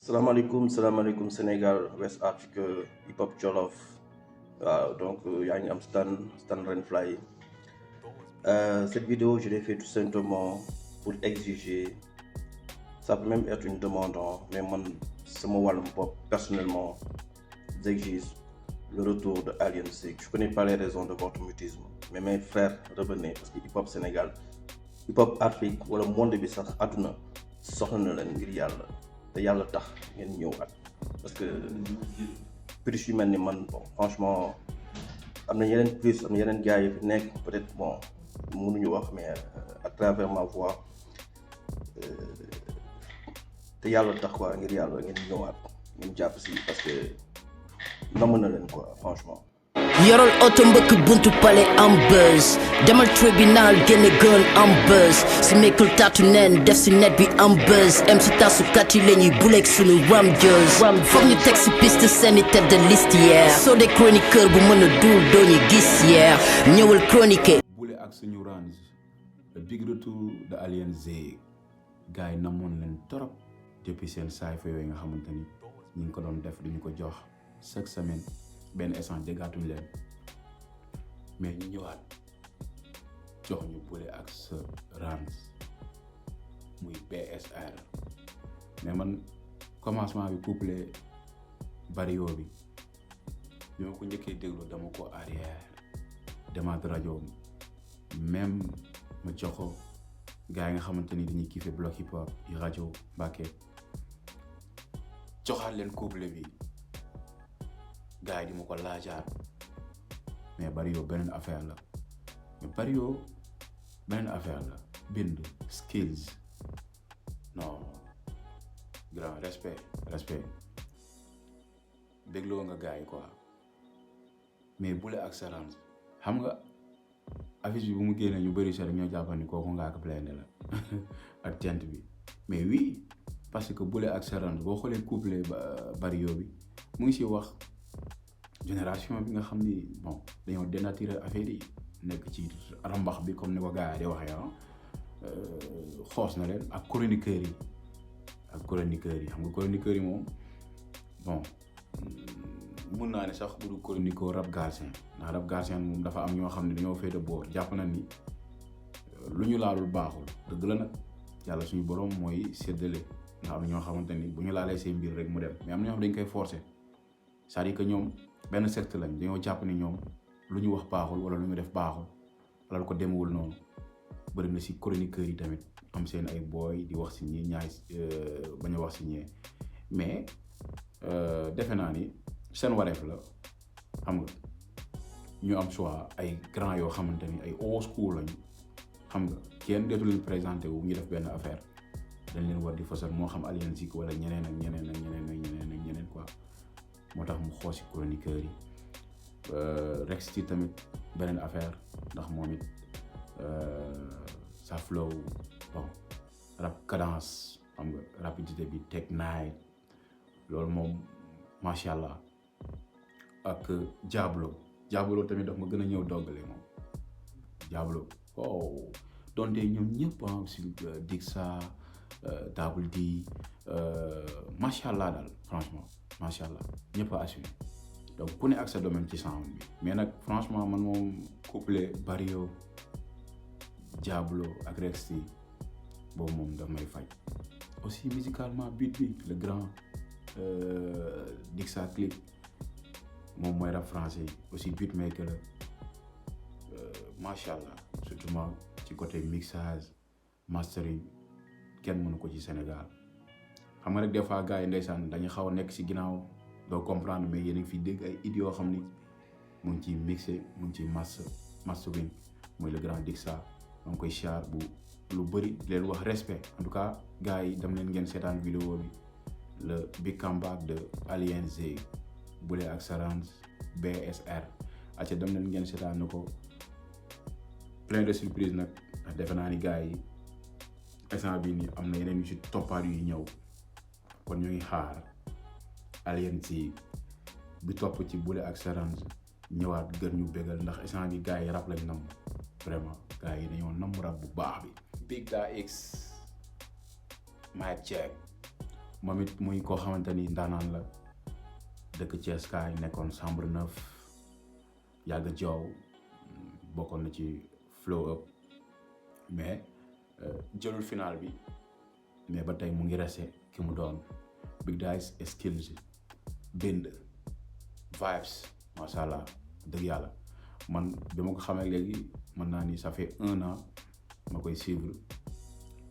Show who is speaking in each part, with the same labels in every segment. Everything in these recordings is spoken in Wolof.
Speaker 1: Salaamaaleykum Sénégal West Afrique hip hop Jolof waaw donc yaa ngi am Stan Renfly. Cette vidéo je l'ai fait tout simplement pour exiger, ça peut même être une demande mais man sama wàllum bopp personnellement j'exige le retour de Alien Zik. Je connais pas les raisons de votre mutisme mais mes frères revenez parce que hip hop Sénégal hip hop Afrique wala monde bi sax àdduna soxla na leen ngir yàlla te yàlla tax ngeen ñëwaat parce que plus yu mel ni man bon franchement am na yeneen plus am na yeneen gars yi fi nekk peut-être bon mënuñu wax mais à travers ma voix te yàlla tax quoi ngir yàlla ngeen ñëwaat ngeen jàpp si parce que namm na leen quoi franchement.
Speaker 2: yorol oto mbëkk buntu pale am buzz demal tribunal génne gun am buzz si mekkul taatu neen def si net bi am buzz em si tasukat yi lañuy buleeg sunu ram jëz foog ñu teg si piste seeni tête de liste yeer soo dee chroniqueur bu mën a duul doo ñu gis yeer ñëwal chroniquer
Speaker 3: bule ak suñu range le big retour de Alien Zik gars yi namoon leen torop depuis seen saayfa yooyu nga xamante ni ñu ngi ko doon def duñu ko jox chaque semaine benn essence jëgaatuñ leen mais ñu ñëwaat jox ñu bule ak sa range muy BSR mais man commencement bi couplé bario bi ma ko njëkkee déglu dama ko arrière demaat rajo même ma jox ko gars yi nga xamante ni dañuy kiffé bloc hip hop yi rajo Mbàkke joxaat leen couplé bi gars yi di ma ko laajaat mais bario beneen affaire la mais bario beneen affaire la bind skills non grand respect dégloo nga gars yi quoi mais bule ak sarans xam nga affiche bi bu mu génnee ñu bëri sax ñoo jàppal ni kooku nga ak blende la ak tent bi mais oui parce que bule ak sarans boo xoolee couplé bario bi mu ngi si wax génération bi nga xam ni bon dañoo dénaturer affaire yi nekk ci rambax bi comme ni ko gars yi di waxee xoos na leen ak chroniqueurs yi xam nga chroniqueurs yi moom bon mun naa ne sax bu dul chroniqueur rap galsen ndax rap galsen moom dafa am ñoo xam ne dañoo féete boor jàpp na ni lu ñu laalul baaxul dëgg la nag yàlla suñu borom mooy séddale ndax am ñoo xamante ni bu ñu laalee seen mbir rek mu dem mais am na ñoo xam dañ koy forcer c'est-à-dire que ñoom benn secte lañ dañoo jàpp ni ñoom lu ñu wax baaxul wala lu ñu def baaxul wala lu ko demewul noonu bëri na si chroniqueurs yi tamit am seen ay booy di wax si ñi ñaay bañ a wax si ñee mais defe naa ni seen wareef la xam nga ñu am choix ay grand yoo xamante ni ay old school lañu xam nga kenn deetu leen présenté wu ñu def benn affaire dañ leen war di fasal moo xam Alien Zik wala ñeneen ak ñeneen quoi moo tax mu xool si chroniqueurs yi Rex ci tamit beneen affaire ndax moom it sa flow bon rap cadence xam nga rapidité bi tech night loolu moom macha allah ak Diablo tamit daf ma gën a ñëw doggale moom Diablo donte ñoom ñëpp si Dixa Double D macha allah daal franchement macha allah ñëpp a assumé donc ku ne ak sa domaine ci sound bi mais nag franchement man moom couplé bario Diablo ak Rex boobu moom daf may faj aussi musicalement beat bi le grand Dixa clip moom mooy rap français aussi beatmaker la macha allah surtout ci côté mixage mastering kenn mënu ko ci Sénégal xam nga rek des fois gars yi ndeysaan dañuy xaw a nekk si ginnaaw doo comprendre mais yéen a ngi fi dégg ay idées yoo xam ni mu ngi ciy mixé mu ngi ciy mastering mooy le grand Dixa ma ngi koy char bu lu bëri di leen wax respect en tout cas gars yi dem leen ngeen seetaan vidéo bi le big comeback de Alien Zik bule ak sarans BSR acca dem leen ngeen seetaan na ko plein de surprise nag ndax defe naa ni gars yi instant bii nii am na yeneen yu si toppaat yu ñëw kon ñu ngi xaar Alien Zik bi topp ci bule ak sarans ñëwaat gën ñu bégal ndax instant bi gars yi rap lañ nam vraiment gars yi dañoo nam rap bu baax bi Big Da X mic check moom it muy koo xamante ni ndaanaan la dëkk Thiès kaay nekkoon chambre 9 yàgg joow bokkoon na ci flow up mais jëlul final bi mais ba tey mu ngi resté ki mu doon big dice skills bind vibes macha allah dëgg yàlla man bi ma ko xamee léegi mën naa ni ça fait 1 an ma koy suivre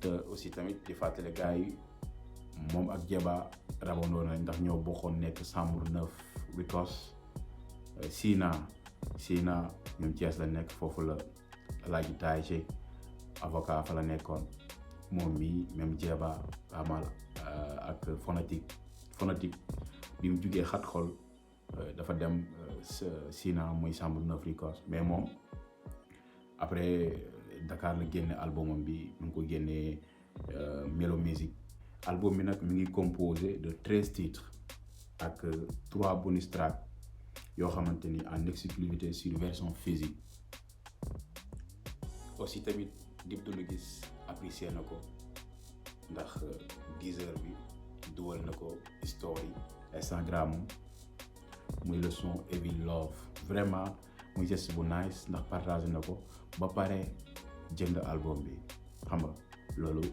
Speaker 3: te aussi tamit di fàttali gars yi moom ak Jeba rabandoo nañ ndax ñoo bokkoon nekk chambre 9 because Sina ñoom Thiès la nekk foofu la Alaaji Taïché avocat fa la nekkoon moom mi même Jeba amal ak phonétique bi mu jugee xat xol dafa dem Sina muy chambre 9 records mais moom après Dakar la génne albumam bi mu ngi ko génnee Melo Music album bi nag mi ngi composé de 13 titres ak 3 bonus tracks yoo xamante ni en exclusivité sur version physique aussi tamit Dip Doundou Guiss apprécié na ko ndax Bsr bi duwal na ko story Instagram muy le son Heavy Love vraiment muy geste bu nice ndax partagé na ko ba pare jënd album bi xam nga loolu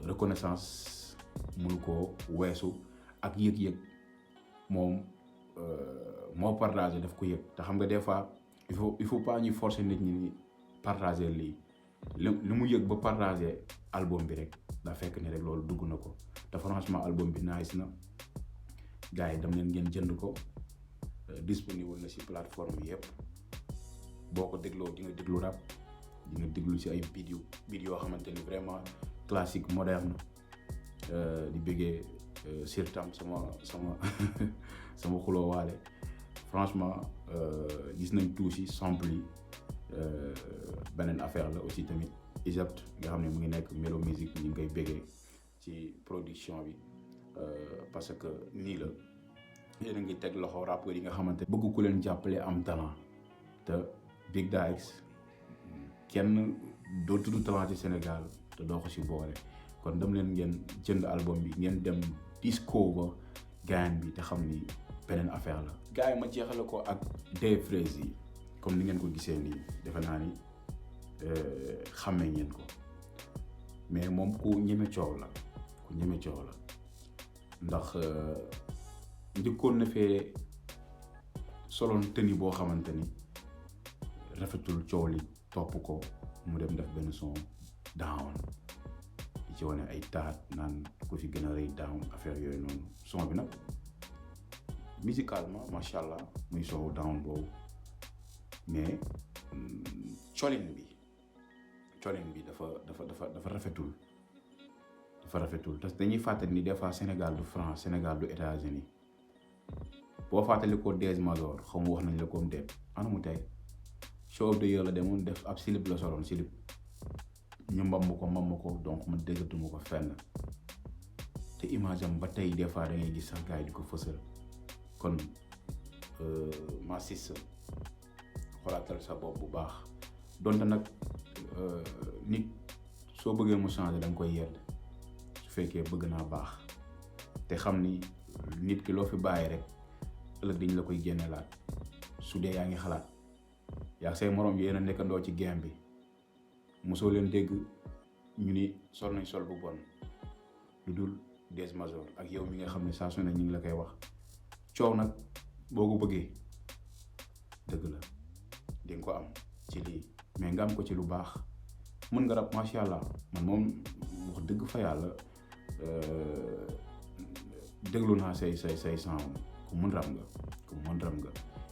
Speaker 3: reconnaissance mënu ko weesu ak yëg-yëg moom moo partagé daf ko yëg te xam nga des fois il faut pas ñuy forcer nit ñi ni partager lii li mu yëg ba partager album bi rek daa fekk ni rek loolu dugg na ko te franchement album bi nice na gars yi dem leen ngeen jënd ko disponible na ci plateforme yëpp boo ko dégloo di nga déglu rap di nga déglu ci ay beat yoo xamante ni vraiment classique moderne di bëggee surtam sama xuloo waale franchement gis nañ tuuti sample yi beneen affaire la aussi tamit Egypte nga xam ne mu ngi nekk Melo Music ñu ngi koy bëggee ci production bi parce que nii la yéen a ngi teg loxo rappeurs yi nga xamante bëgg ku leen jàppale am talent te Big Dice kenn doo tudd talent ci Sénégal te doo ko ci boole kon dem leen ngeen jënd album bi ngeen dem discover gaan bi te xam ni beneen affaire la. gars yi ma jeexale ko ak Frezzy comme ni ngeen ko gisee nii defe naa ni xàmmee ngeen ko mais moom ku ñeme coow la ndax njëkkoon na fee soloon tëni boo xamante ni Rafetuul coow li topp ko mu dem def benn son down di ci wane ay taat naan ku fi gën a rëy down affaire yooyu noonu son bi nag musicalement macha allah muy soow down boobu mais colin bi dafa rafetul te dañuy fàttali ni des fois Sénégal du France Sénégal du États-Unis boo fàttali ko Djigeen xaw ma wax nañ la comme déet ana mu tey show of the year la demoon def ab slip la soloon slip ñu mbamb ko donc man déggatuma ko fenn te image am ba tey des fois da ngay gis sax gars yi di ko fësal kon ma sis xoolaatal sa bopp bu baax donte nag nit soo bëggee mu changer da nga koy yedd su fekkee bëgg naa baax te xam ni nit ki loo fi bàyyi rek ëllëg dañ la koy génneelaat su dee yaa ngi xalaat yaa say morom yéen a nekkandoo ci game bi mosoo leen dégg ñu ni sol nañ sol bu bon lu dul Djigeen major ak yow mi nga xam ne saa su ne ñu ngi la koy wax coow nag boo ko bëggee dëgg la di nga ko am ci lii mais nga am ko ci lu baax mën nga rab macha allah man moom wax dëgg fa yàlla déglu naa say sound ku mën rab nga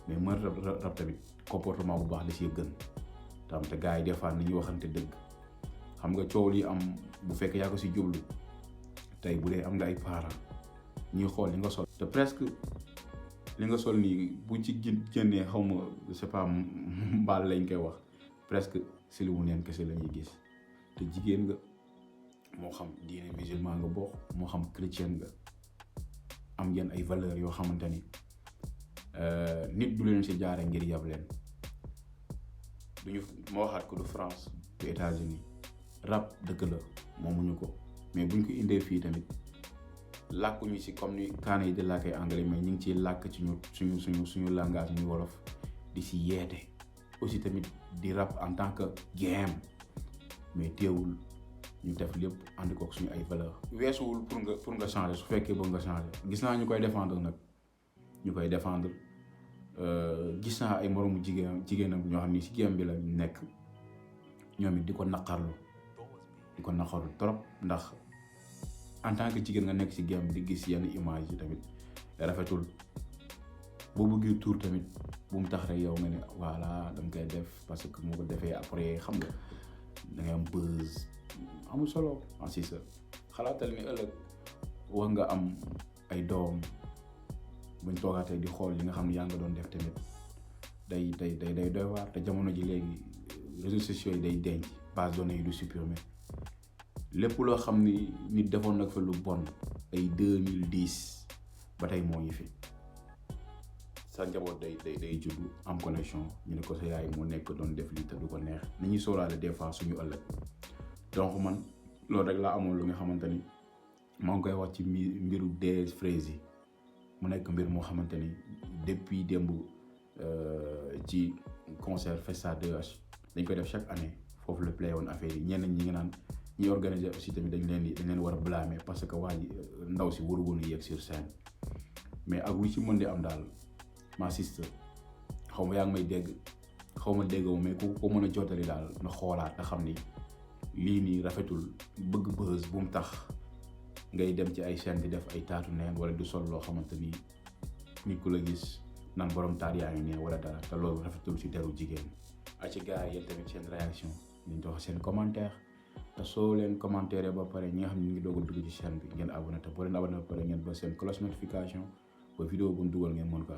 Speaker 3: mais mën rab tamit comportement bu baax da ciy gën tam te gars yi des fois nañuy waxante dëgg xam nga coow li am bu fekk yaa ko si jublu tey bu dee am nga ay parents ñuy xool li nga sol te presque li nga sol nii bu ci génnee xaw ma c'est pas mbaal lañ koy wax presque si lu mu neen kese la ñuy gis te jigéen nga moo xam diine musulman nga bokk moo xam chrétien nga am ngeen ay valeurs yoo xamante ni nit du leen si jaare ngir yab leen duñu ma waxaat ko du France du États-Unis rap dëgg la moomuñu ko mais buñ ko indee fii tamit làkkuñu si comme ni kaana yi di làkkee anglais mais ñu ngi ciy làkk ci suñu langage muy wolof di si yeete aussi tamit di rap en tant que game mais teewul ñu def lépp ànd kook suñu ay valeur weesuwul pour nga changer su fekkee bëgg nga changer gis naa ñu koy défendre nag gis naa ay moromu jigéenam ñoo xam ni si game bi la nekk ñoom it di ko naqarlu trop ndax en tant que jigéen nga nekk si game di gis yenn image yi tamit rafetul boo bëggee tour tamit bu mu tax rek yow nga ne voilà dama koy def parce que mu ko defee après xam nga da ngay am buzz amul solo si sa xalaatal ni ëllëg wax nga am ay doom buñ toogaatee di xool li nga xam ne yaa nga doon def tamit day doy waar te jamono ji léegi réseaux sociaux yi day denc base données yi du supprimer lépp loo xam ni nit defoon nag fa lu bon ay 2010 ba tey moo ngi fi sa njaboot day juddu am connexion ñu ne ko sa yaay moo nekk doon def lii te du ko neex nañuy sóoraale des fois suñu ëllëg donc man loolu rek laa amoon lu nga xamante ni maa ngi koy wax ci mbiru Frezzy mu nekk mbir moo xamante ni depuis démb ci concert Festa 2H dañ koy def chaque année foofu la play woon affaire yi ñenn ñi nga naan ñi organiser aussi tamit dañ leen war a blâmer parce que waa ji ndaw si waru woon yegg sur scène mais ak lu ci mën di am daal ma sister xaw ma yaa ngi may dégg xaw ma déggoo mais ku ko mën a jottali daal na xoolaat te xam ni lii nii rafetul bëgg buzz bu mu tax ngay dem ci ay chaîne di def ay taatu neen wala du sol loo xamante ni nit ku la gis naan borom taat yaa ngi ne wala dara te loolu rafetul ci deru jigéen. a ci gars yi yéen tamit seen réaction ñu jox seen commentaire te soo leen commentaire ba pare ñi nga xam ne ñu ngi doog a dugg ci chaîne bi ngeen abonné te boo leen abonné ba pare ngeen ba seen cloche notification ba vidéo bu ñu dugal ngeen mën ko am.